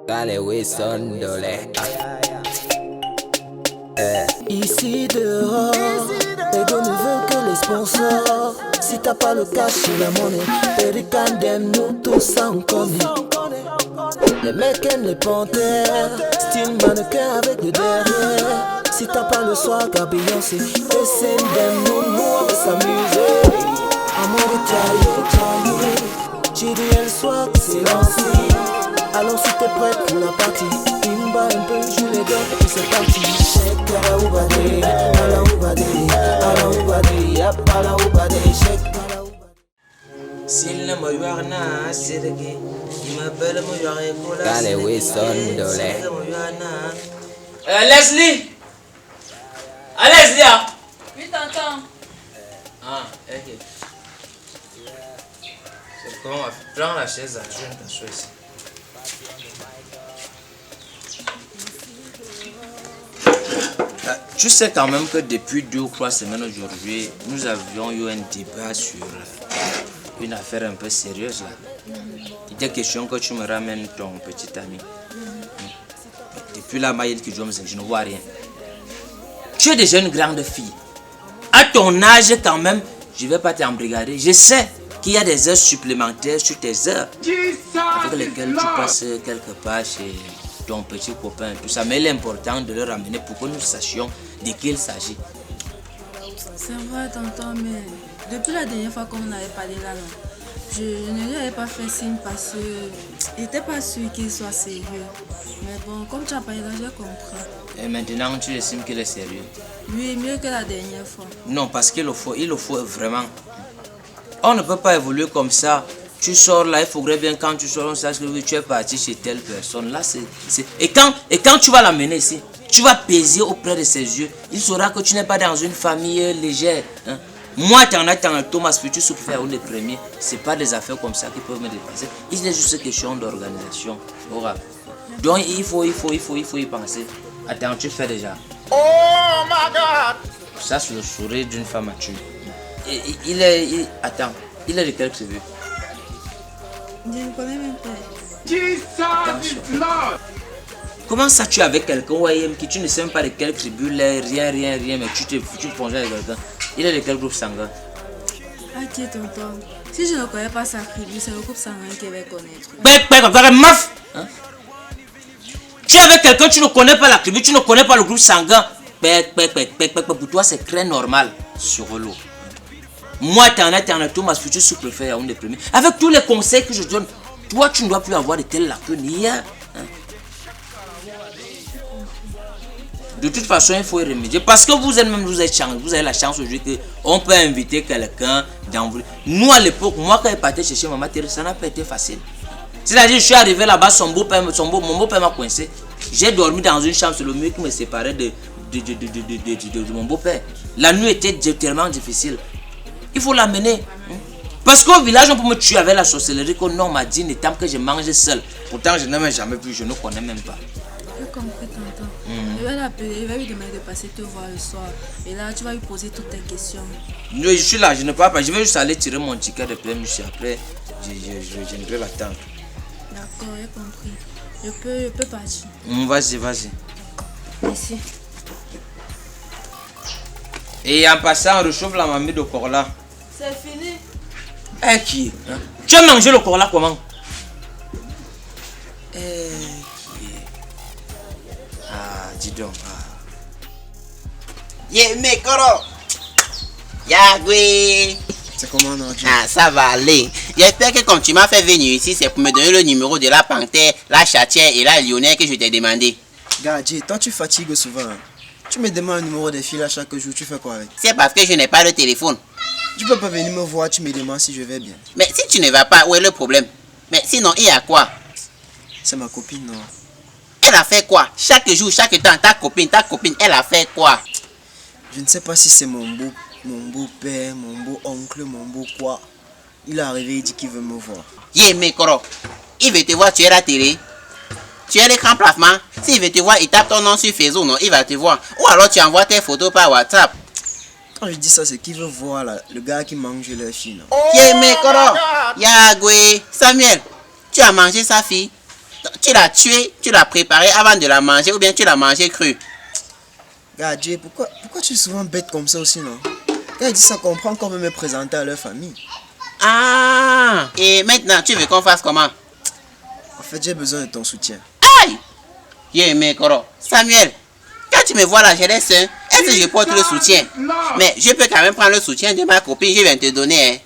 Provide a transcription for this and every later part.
Dale Wilson Dolé. Ici dehors, Ego ne veut que les sponsors. Si t'as pas le cash et la monnaie, Pelican d'aime nous tous en connaît. Les mecs aiment les panthères, style mannequin avec le derrière. Si t'as pas le soir à Beyoncé, les scènes d'aime nous on va s'amuser. Amour taillé, j'ai dit le soir que c'est lancé. Alors si t'es prête pour la partie, Imba un peu, joue les gars et c'est parti. Shake à la oubadé, à la oubadé, à la oubadé, yap à la oubadé, shake à la oubadé. S'il ne me voit pas, c'est de qui il m'appelle mon journée pour la Dale Wilson Dolé. Leslie! Ah, Leslie! Oui, t'entends. Ah, ok. C'est comment on va faire? Prends la chaise à jeune, t'as ici. Tu sais quand même que depuis 2 ou 3 semaines aujourd'hui, nous avions eu un débat sur une affaire un peu sérieuse là. Il était question que tu me ramènes ton petit ami. Depuis la maille que je ne vois rien. Tu es déjà une grande fille. À ton âge quand même, je ne vais pas t'embrigader. Je sais qu'il y a des heures supplémentaires sur tes heures avec lesquelles tu passes quelque part chez ton petit copain, tout ça. Mais il est important de le ramener pour que nous sachions de qui il s'agit. C'est vrai, tonton, mais depuis la dernière fois qu'on avait parlé là, non, je ne lui avais pas fait signe parce qu'il n'était pas sûr qu'il soit sérieux. Mais bon, comme tu as parlé là, je comprends. Et maintenant, tu estimes qu'il est sérieux? Oui, mieux que la dernière fois. Non, parce qu'il le faut vraiment. On ne peut pas évoluer comme ça. Tu sors là, il faudrait bien quand tu sors, on sache que tu es parti chez telle personne. Là, Et quand tu vas l'amener ici, tu vas peser auprès de ses yeux. Il saura que tu n'es pas dans une famille légère. Hein. Moi, Thomas, futur sous-préfet ou le premier, ce n'est pas des affaires comme ça qui peuvent me dépasser. Il est juste question d'organisation. Donc, il faut y penser. Attends, tu fais déjà. Oh my God! Ça, c'est le sourire d'une femme mature. Attends, il est de quelle tribu? Je ne connais même pas. Jesus is Lord! Comment ça tu es avec quelqu'un qui tu ne sais même pas de quelle tribu, rien, mais tu plonges avec quelqu'un? Il est de quel groupe sanguin? Ok, tonton. Si je ne connais pas sa tribu, c'est le groupe sanguin qui va connaître. Meuf! Hein? Tu es avec quelqu'un, tu ne connais pas la tribu, tu ne connais pas le groupe sanguin. Pour toi, c'est très normal sur l'eau. Moi, Thomas, futur sous-préfet, un des premiers. Avec tous les conseils que je donne, toi, tu ne dois plus avoir de telles lacunes hier. Hein? De toute façon, il faut y remédier. Parce que vous avez la chance aujourd'hui qu'on peut inviter quelqu'un dans vous. Nous, à l'époque, moi, quand je partais chercher Maman Thérèse, ça n'a pas été facile. C'est-à-dire, je suis arrivé là-bas, mon beau-père m'a coincé. J'ai dormi dans une chambre, c'est le mur qui me séparait de mon beau-père. La nuit était tellement difficile. Il faut l'amener. Parce qu'au village, on peut me tuer avec la sorcellerie que non m'a dit, n'étant que je mange seul. Pourtant, je n'ai même jamais vu, je ne connais même pas. J'ai compris, tonton. Je vais l'appeler, il va lui demander de passer te voir le soir. Et là, tu vas lui poser toutes tes questions. Je suis là, je ne parle pas. Je vais juste aller tirer mon ticket de PMU. Après, je ne peux l'attendre. D'accord, j'ai compris. Je peux partir. Vas-y. Merci. Et en passant, on réchauffe la mamie de Corla. C'est fini. Qui hein? Tu as mangé le Corla comment? Dis donc. Yeah, Mekoro! Yagwe! C'est comment, non? Ah, ça va aller. J'espère que quand tu m'as fait venir ici, c'est pour me donner le numéro de la panthère, la chatière et la lyonnais que je t'ai demandé. Gadji, toi tu fatigues souvent. Tu me demandes le numéro des filles à chaque jour, tu fais quoi avec? C'est parce que je n'ai pas de téléphone. Tu peux pas venir me voir, tu me demandes si je vais bien. Mais si tu ne vas pas, où est le problème? Mais sinon, il y a quoi? C'est ma copine, non? Elle a fait quoi? Chaque jour, chaque temps, ta copine, elle a fait quoi? Je ne sais pas si c'est mon beau-père, mon beau-oncle, mon beau quoi. Il est arrivé, il dit qu'il veut me voir. Yeah, Mekoro. Il veut te voir, tu es la télé. Tu es l'écran placement. S'il veut te voir, il tape ton nom sur Facebook, non, il va te voir. Ou alors tu envoies tes photos par WhatsApp. Quand je dis ça, c'est qu'il veut voir là, le gars qui mange leur fille. Non? Yeah, Mekoro. Yagwe. Samuel, tu as mangé sa fille? Tu l'as tuée, tu l'as préparée avant de la manger ou bien tu l'as mangée crue? Regarde, Jay, pourquoi tu es souvent bête comme ça aussi, non? Quand ils disent ça, comprend qu'on veut me présenter à leur famille. Ah! Et maintenant, tu veux qu'on fasse comment? En fait, j'ai besoin de ton soutien. Aïe! Yé, mais Koro, Samuel, quand tu me vois là, j'ai des seins, est-ce que je porte le soutien? Mais je peux quand même prendre le soutien de ma copine, je viens te donner, hein.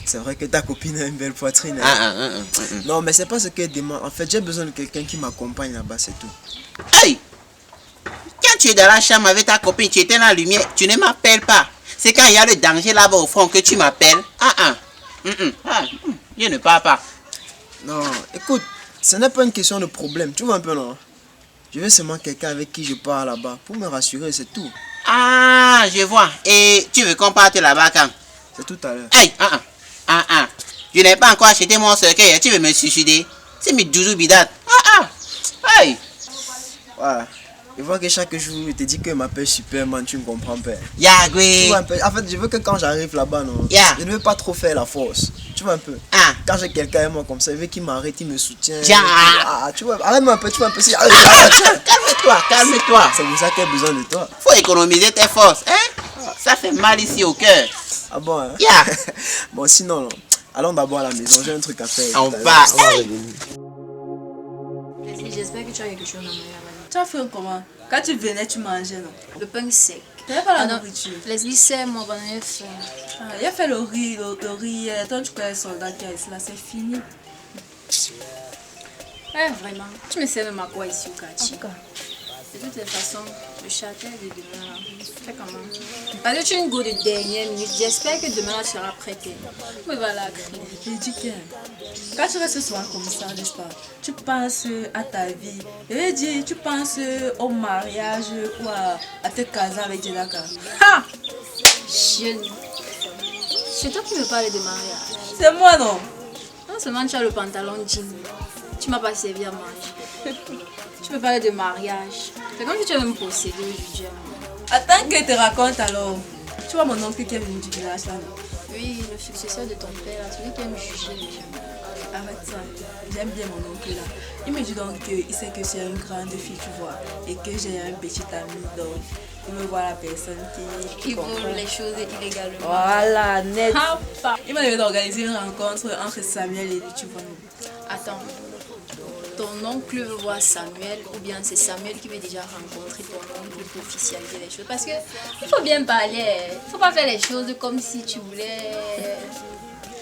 C'est vrai que ta copine a une belle poitrine. Hein? Non, mais c'est pas ce qu'elle demande. En fait, j'ai besoin de quelqu'un qui m'accompagne là-bas, c'est tout. Aïe! Quand tu es dans la chambre avec ta copine, tu étais dans la lumière, tu ne m'appelles pas. C'est quand il y a le danger là-bas au fond que tu m'appelles. Je ne parle pas. Non, écoute, ce n'est pas une question de problème. Tu vois un peu, non? Je veux seulement quelqu'un avec qui je pars là-bas pour me rassurer, c'est tout. Ah, je vois. Et tu veux qu'on parte là-bas quand? C'est tout à l'heure. Aïe! Je n'ai pas encore acheté mon cercueil, tu veux me suicider? C'est mes doudou bidat. Aïe! Voilà. Je vois que chaque jour, il te dit qu'il m'appelle Superman, tu ne comprends pas. Yagwe! Tu vois un peu. En fait, je veux que quand j'arrive là-bas, non, Yeah. je ne veux pas trop faire la force. Tu vois un peu. Ah. Quand j'ai quelqu'un avec moi comme ça, je veux qu'il m'arrête, il me soutient. Yeah. Tu vois, arrête-moi un peu, tu vois un peu. Calme-toi. C'est pour ça qu'il a besoin de toi. Faut économiser tes forces, hein? Ça fait mal ici au cœur. Ah bon, hein? Yeah. Bon, sinon, non. Allons d'abord à la maison, j'ai un truc à faire. On Tout à va. l'heure, on va revenir. J'espère que tu as quelque chose à manger. Tu as fait comment? Quand tu venais, tu mangeais, non? Le pain sec. Tu n'avais pas la Ah non, nourriture. Leslie, c'est moi, bonne faim. Il a fait le riz hier. Toi, tu connais le soldat qui a ici, là, c'est fini. Ouais, vraiment. Tu me sers même à quoi ici au quartier? De toutes les façons, le château de demain là. Fais comment? Parce que tu es une go de dernière minute. J'espère que demain là tu seras prête. Mais voilà, Je dis que quand tu restes souvent comme ça, n'est-ce pas? Tu penses à ta vie. Je veux dire, tu penses au mariage ou à te caser avec Jedaka. Ha! C'est toi qui me parles de mariage. C'est moi, non? Non seulement tu as le pantalon jean, tu m'as pas servi à manger. Tu me parles de mariage. C'est comme si tu avais me possédé aujourd'hui. Attends que je te raconte alors. Tu vois mon oncle qui est venu du village là, non? Oui, le successeur de ton père, celui qui aime juger les gens. Arrête ça. J'aime bien mon oncle là. Il me dit donc qu'il sait que j'ai une grande fille, tu vois, et que j'ai un petit ami, donc il me voit la personne qui vaut les choses illégalement. Voilà, net. Ah, Il m'a demandé d'organiser une rencontre entre Samuel et lui, tu vois. Attends, ton oncle veut voir Samuel ou bien c'est Samuel qui veut déjà rencontrer ton oncle pour officialiser les choses? Parce que il faut bien parler, il faut pas faire les choses comme si tu voulais...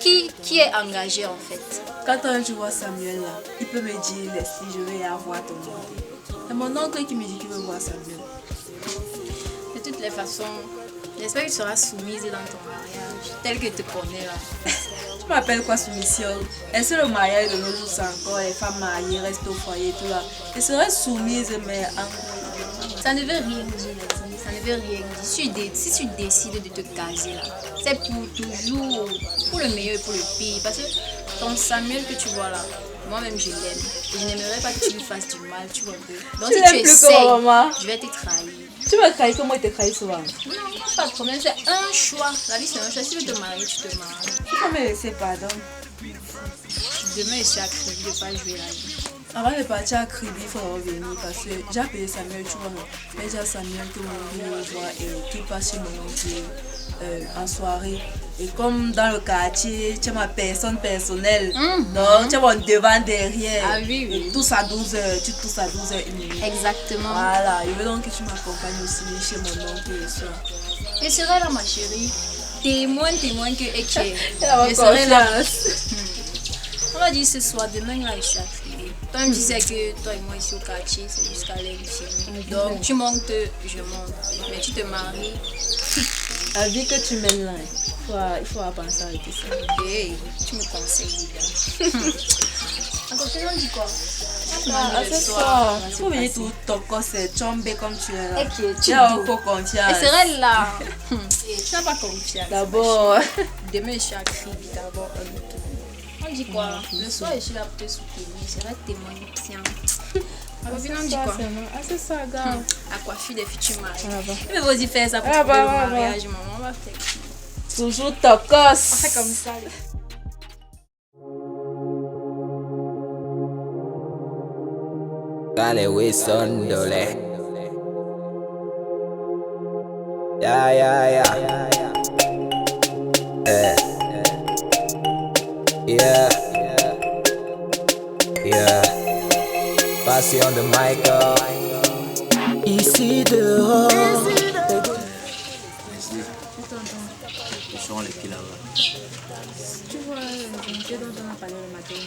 Qui est engagé en fait? Quand tu vois Samuel là, il peut me dire si je vais avoir ton oncle. C'est mon oncle qui me dit qu'il veut voir Samuel. De toutes les façons, j'espère que tu seras soumise dans ton mariage, tel que tu connais là. Tu m'appelles quoi soumission? Est-ce que le mariage de nos jours c'est encore les femmes mariées restent au foyer et tout là? Je serais soumise mais en... Ça ne veut rien dire, ça ne veut rien dire. Si tu décides de te caser là, c'est pour toujours, pour le meilleur et pour le pire. Parce que ton Samuel que tu vois là, moi-même je l'aime. Et je n'aimerais pas que tu lui fasses du mal, tu vois un peu. Donc si tu essayes, je vais te trahir. Tu m'as trahi comme moi je te trahis souvent. Non, pas de problème, c'est un choix. La vie c'est un choix. Si tu veux te marier, tu te maries. Tu peux me laisser pardon. Demain je suis à crédit de pas jouer la vie. Avant de partir à Kribi, il faut revenir parce que j'ai appelé Samuel, tu vois, non? Mais j'ai Samuel que mon oncle me voit et qui passe chez mon oncle en soirée. Et comme dans le quartier, tu as ma personne personnelle. Donc, tu as mon devant, derrière. Ah oui, oui. Et tous à 12h, tu tousses à 12h30. Exactement. Voilà, je veux donc que tu m'accompagnes aussi chez mon oncle le soir. Je serai là, ma chérie. Témoin que ok. Je serai là. On va dire ce soir, demain là, je suis à Kribi. Toi, tu sais que toi et moi ici au quartier, c'est jusqu'à l'infini. Donc, tu montes, je monte. Mais tu te maries. La vie que tu mènes là, il faut penser avec ça. Hey, tu me conseilles, bien. Encore, on dit quoi? Ce soir, il faut venir tout ton corps, c'est tombé comme tu es là. Ok, tu es encore confiance. Je serai là. Tu n'as pas confiance. D'abord, demain, je suis à Kribi d'abord. On dit quoi? Le soir, je suis là pour te soutenir. Je serai témoin. Tiens. On dit quoi? C'est ça, gars. À coiffer des futurs maris. Mais vas-y faire ça pour trouver le mariage, maman. On va faire. Toujours tocos. On fait comme ça. Kale Wilson Dole. Yeah. Yeah. Passion de Michael. Ici dehors. Ils sont les qui là-bas. Tu vois, l'invité dont on a parlé le matin,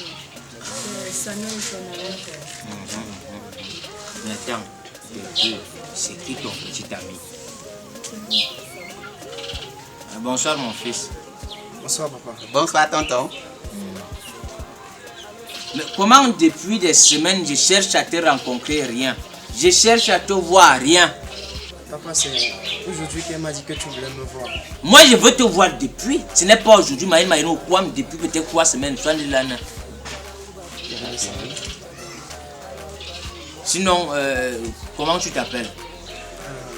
c'est Samuel et Sonara. Mais attends, c'est qui ton petit ami? Bonsoir mon fils. Bonsoir papa. Bonsoir tonton. Mais comment depuis des semaines je cherche à te rencontrer, rien? Je cherche à te voir, rien. Papa, c'est aujourd'hui qu'elle m'a dit que tu voulais me voir. Moi je veux te voir depuis. Ce n'est pas aujourd'hui, mais depuis peut-être 3 semaines. Sinon, comment tu t'appelles?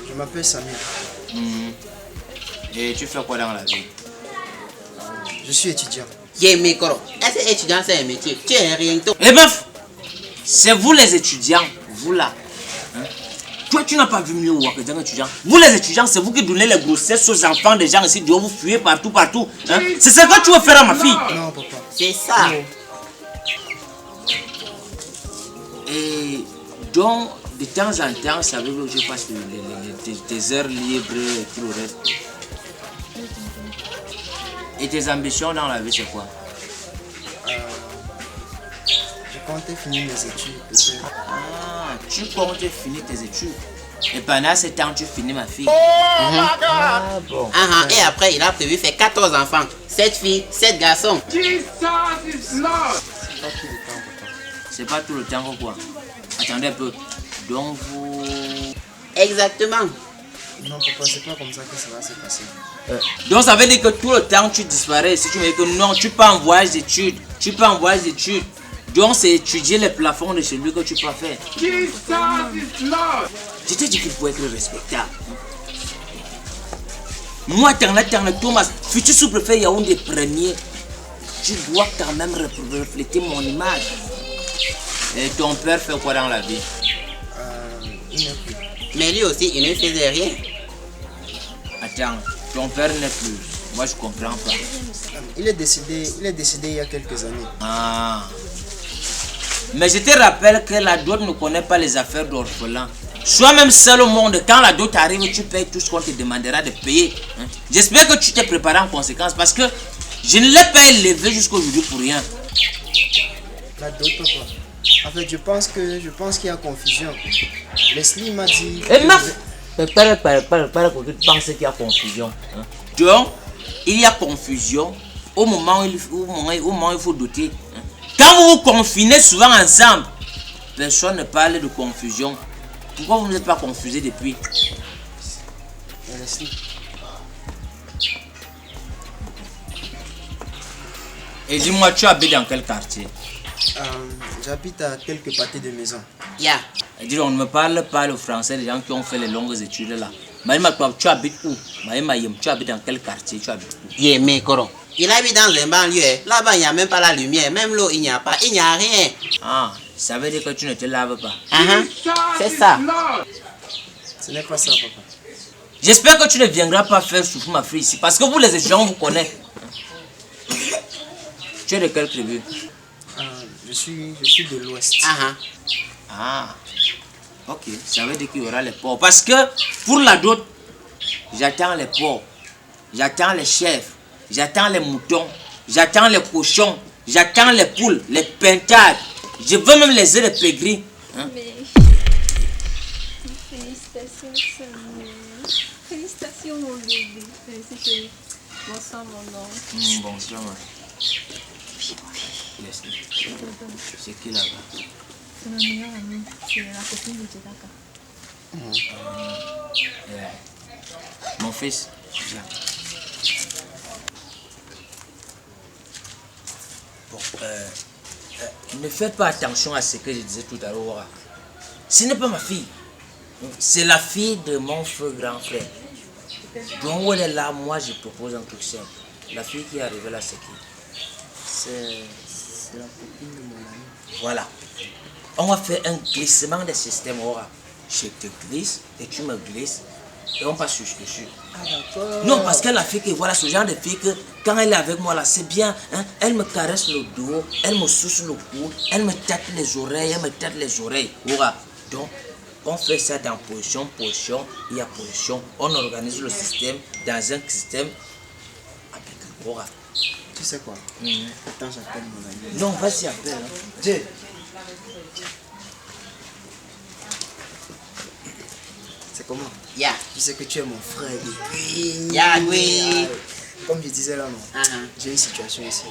Je m'appelle Samir. Et tu fais quoi dans la vie? Je suis étudiant. Yé micro. Est-ce que étudiant c'est un métier? Tu es rien tout. Eh ben, c'est vous les étudiants, vous là. Hein? Toi, tu n'as pas vu mieux que des étudiants. Vous les étudiants, c'est vous qui donnez les grossesses aux enfants des gens ici. Vous fuyez partout. Hein? C'est ce que tu veux faire à ma fille. Non, papa. C'est ça. Et donc, de temps en temps, ça veut dire que je passe des heures libres et tout le reste. Et tes ambitions dans la vie, c'est quoi? Je comptais finir mes études, peut-être. Ah, tu comptes finir tes études. Et pendant ce temps, tu finis ma fille. Ah bon. Et après, il a prévu faire 14 enfants. 7 filles, 7 garçons. Jesus is Lord. C'est pas tout le temps que quoi? Attendez un peu. Donc vous... Exactement. Non, papa, c'est pas comme ça que ça va se passer. Donc ça veut dire que tout le temps tu disparais. Si tu me dis que non, tu peux en voyage d'études. Donc c'est étudier les plafonds de celui que tu peux faire. Jesus is Lord. Je te dis qu'il faut être respectable. Moi, Thomas, futur sous-préfet Yaoundé premier, tu dois quand même refléter mon image. Et ton père fait quoi dans la vie? Il n'est plus. Mais lui aussi, il ne faisait rien. Attends, ton père n'est plus. Moi, je comprends pas. Il est décédé il y a quelques années. Ah. Mais je te rappelle que la dot ne connaît pas les affaires d'orphelins. Sois même seul au monde. Quand la dot arrive, tu payes tout ce qu'on te demandera de payer. Hein? J'espère que tu t'es préparé en conséquence parce que je ne l'ai pas élevé jusqu'à aujourd'hui pour rien. La dot, papa. En fait, je pense qu'il y a confusion. Leslie m'a dit... Para que tu penses qu'il y a confusion. Hein? Donc, il y a confusion au moment où il faut doter. Hein? Quand vous vous confinez souvent ensemble, personne ne parle de confusion. Pourquoi vous n'êtes pas confusés depuis? Leslie. Et dis-moi, tu habites dans quel quartier? J'habite à quelques pâtés de maison. Yeah. Et dis, on ne me parle pas le français des gens qui ont fait les longues études là. Tu habites où? Tu habites dans quel quartier? Tu habites où? Yé micro. Il habite dans un banlieue. Là-bas, il n'y a même pas la lumière. Même l'eau, il n'y a pas. Il n'y a rien. Ah, ça veut dire que tu ne te laves pas. C'est ça. Ce n'est pas ça, papa. J'espère que tu ne viendras pas faire souffrir ma fille ici. Parce que vous les étudiants, on vous connaît. Tu es de quelle tribu? Je suis de l'Ouest. Ah, ok. Ça veut dire qu'il y aura les porcs. Parce que pour la dot, j'attends les porcs, j'attends les chèvres, j'attends les moutons, j'attends les cochons, j'attends les poules, les pintades. Je veux même les œufs de pégris. Hein? Mais... Félicitations, Samuel. Félicitations, mon bébé. Félicitations. Bonsoir, mon oncle. Bonsoir, ma c'est qui là-bas? C'est ma meilleure amie, c'est la copine de Jedaka. Mon fils, viens. Bon, ne faites pas attention à ce que je disais tout à l'heure. Ce n'est pas ma fille. C'est la fille de mon frère grand frère. Donc où elle est là, moi je propose un truc simple. La fille qui est arrivée là, c'est qui? C'est la copine de mon ami. Voilà. On va faire un glissement des systèmes. Je te glisse et tu me glisses et on passe dessus. Ah, d'accord. Non, parce qu'elle a fait que voilà ce genre de fille que quand elle est avec moi là, c'est bien. Hein, elle me caresse le dos, elle me suce le cou, elle me tâte les oreilles, elle me tâte les oreilles. Donc, on fait ça dans position, il y a position. On organise le système dans un système avec Tu sais quoi? Attends, j'appelle mon ami. Non, vas-y, appelle. Hein. Jay. C'est comment? Yeah. Tu sais que tu es mon frère depuis. Yeah, oui. Comme je disais là, non. J'ai une situation ici.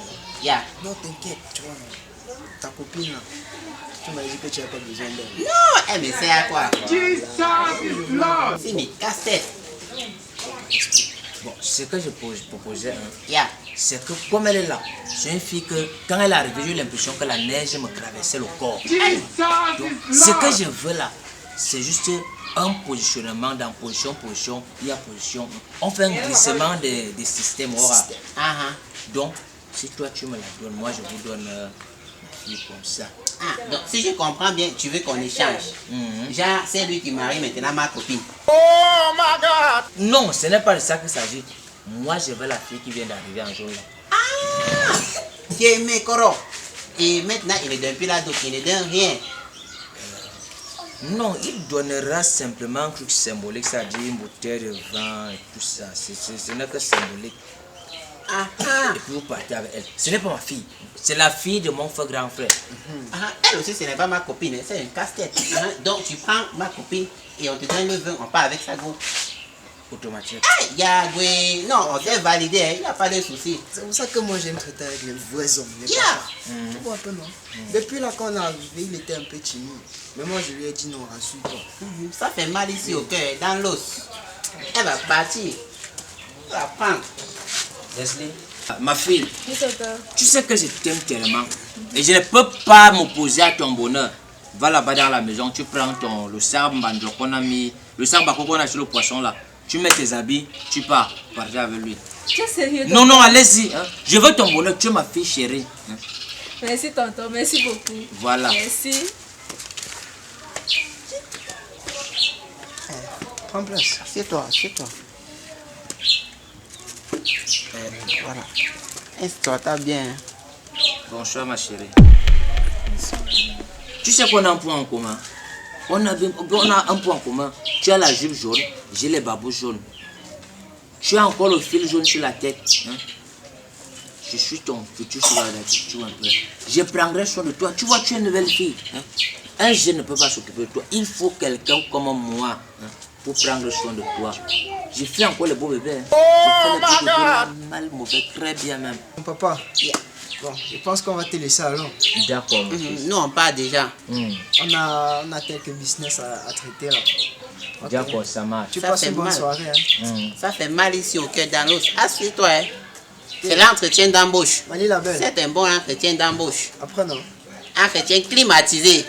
Yeah. Non, t'inquiète, tu vois, non. Ta copine là, tu m'as dit que tu n'as pas besoin d'elle. Non, elle me sert à quoi? Jesus is Lord. C'est mes casse-têtes. Bon, ce que je proposais, hein, Yeah. c'est que comme elle est là, c'est une fille que quand elle est arrivée, j'ai eu l'impression que la neige me traversait le corps. Jesus Donc, is ce que Lord. je veux là, c'est juste un positionnement dans position, il y a position. On fait un glissement des systèmes. Donc, si toi tu me la donnes, moi je vous donne ma fille comme ça. Ah, donc si je comprends bien, tu veux qu'on échange. Genre, c'est lui qui marie maintenant ma copine. Non, ce n'est pas de ça qu'il s'agit. Moi je veux la fille qui vient d'arriver en jaune là. Ah! J'ai aimé Koro. Et maintenant, il ne donne plus la doute, il ne donne rien. Non, il donnera simplement un truc symbolique, c'est-à-dire une bouteille de vin et tout ça. Ce n'est que symbolique. Et puis vous partez avec elle. Ce n'est pas ma fille, c'est la fille de mon frère grand frère. Elle aussi, ce n'est pas ma copine, c'est une casse-tête. Donc tu prends ma copine et on te donne le vin, on part avec sa go. Automatique. Yahweh, non, on s'est validé, il n'y a pas de souci. C'est pour ça que moi j'aime traiter avec les vrais hommes. Les Yeah. papas. Tu vois un peu, non? Depuis là, quand on est arrivé, il était un peu timide. Mais moi je lui ai dit non, rassure-toi. Ça fait mal ici au cœur, dans l'os. Elle va partir. Elle va prendre. Leslie, ma fille, Oui, tonton. tu sais que je t'aime tellement et je ne peux pas m'opposer à ton bonheur. Va là-bas dans la maison, tu prends le samba qu'on a mis, le samba qu'on a sur le poisson là. Tu mets tes habits, tu pars, partir avec lui. Tu es sérieux? Non, non, allez-y. Hein. Je veux ton bonheur, tu es ma fille chérie. Hein. Merci, tonton. Merci beaucoup. Voilà. Merci. Prends place. Assieds-toi, assieds-toi. Voilà. Assieds-toi, t'as bien. Bonsoir ma chérie. Tu sais qu'on a un point en commun. On a un point en commun. Tu as la jupe jaune, j'ai les babous jaunes. Tu as encore le fil jaune sur la tête. Hein? Je suis ton futur souverain, tu vois un peu. Je prendrai soin de toi. Tu vois, tu es une nouvelle fille. Hein? Un jeune ne peut pas s'occuper de toi. Il faut quelqu'un comme moi hein, pour prendre soin de toi. J'ai fait encore le beau bébé. Hein? Je fais le beau bébé, mal, mauvais, très bien même. Mon papa, bon, je pense qu'on va te laisser alors. D'accord. Nous, on part déjà. On a quelques business à traiter là. Ok. D'accord, ça marche. Tu Ça passes fait une bonne mal. soirée. Hein. Ça fait mal ici au cœur, dans l'os. Assieds-toi. Hein. C'est l'entretien d'embauche. Mani la belle. C'est un bon entretien d'embauche. Après non. Entretien climatisé.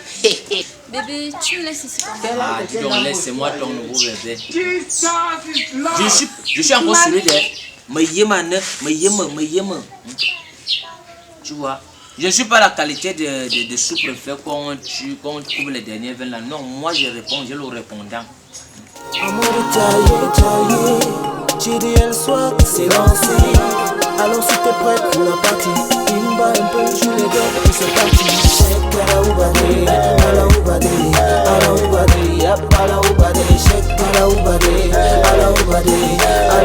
Bébé, tu me laisses ici quand même. Ah, dis donc, laisse-moi ton nouveau bébé. Jesus is Lord. Je suis encore celui de me yéma. Tu vois, je ne suis pas la qualité de sous-préfet qu'on trouve les derniers vins là. Non, moi je réponds, j'ai le répondant. Amour taillé, j'ai dit le soir, c'est lancé. Alors si t'es prête pour la partie, il bat un peu sur les gars, et c'est parti. Shake à la oubadé, à la oubadé, à la oubadé, à la oubadé, shake à la oubadé, à la oubadé, à